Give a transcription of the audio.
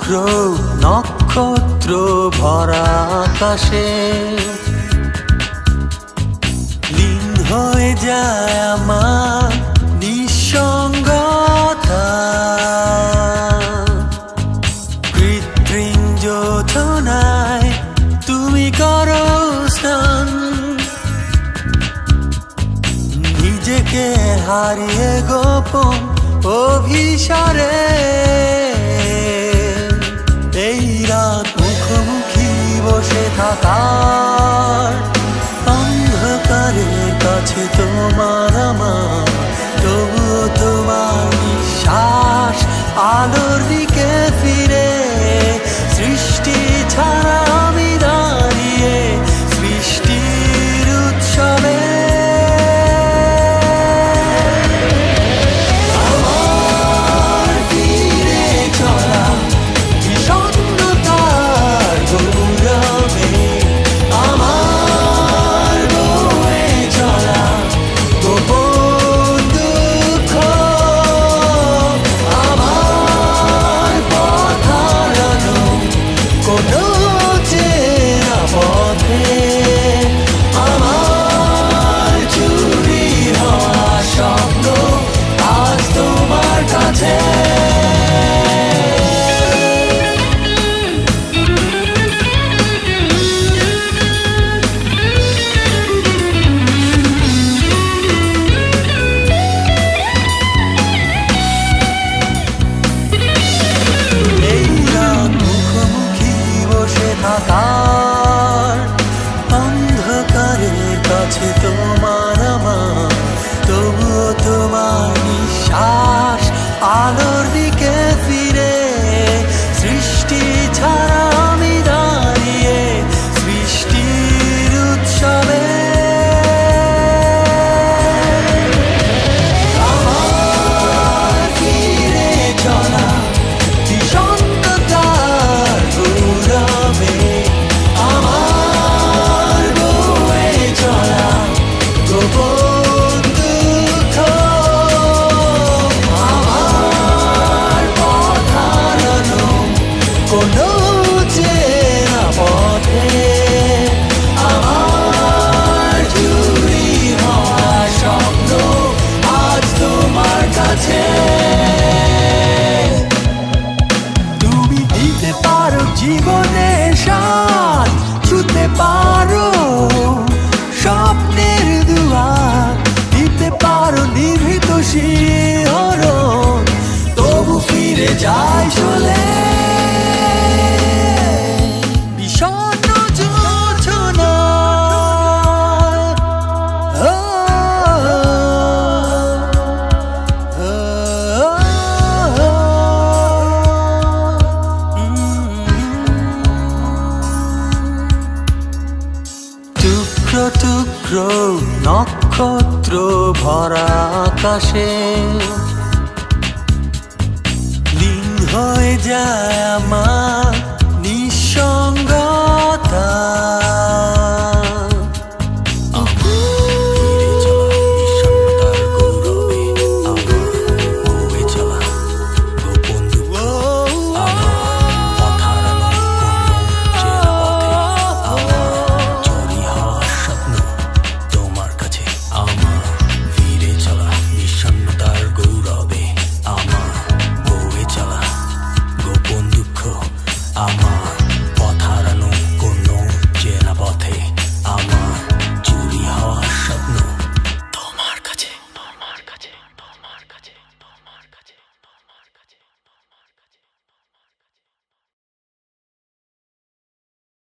টুকরো নক্ষত্র ভরা আকাশে লীন হয়ে যায় আমার নিঃসঙ্গতা। কৃত্রিম যোজনায় তুমি করো স্নান, নিজেকে হারিয়ে গোপন অভিসারে এই রাত মুখোমুখি বসে থাকার অন্ধকারের কাছে তোমার আমার, তবুও তোমার নিঃশ্বাস আলোর দিকে ফিরে। সৃষ্টি ছাড়া আমি দাঁড়িয়ে সৃষ্টির উৎসবে। অন্ধকারের কাছে তোমার আমার, তবুও তোমার নিঃশ্বাস আলোর দিকে ফিরে। সৃষ্টি ছাড়া আমি দাঁড়িয়ে সৃষ্টির উৎসবে। তুমি দিতে পারো জীবনের স্বাদ, ছুঁতে পারো স্বপ্নের দুয়ার, দিতে পারো নিভৃত শিহরণ, তবু ফিরে যায় চলে। বিষণ্ণ যোজনা টুকরো টুকরো নক্ষত্র ভরা আকাশে লীন হয়ে যায় আমার নিঃসঙ্গতা।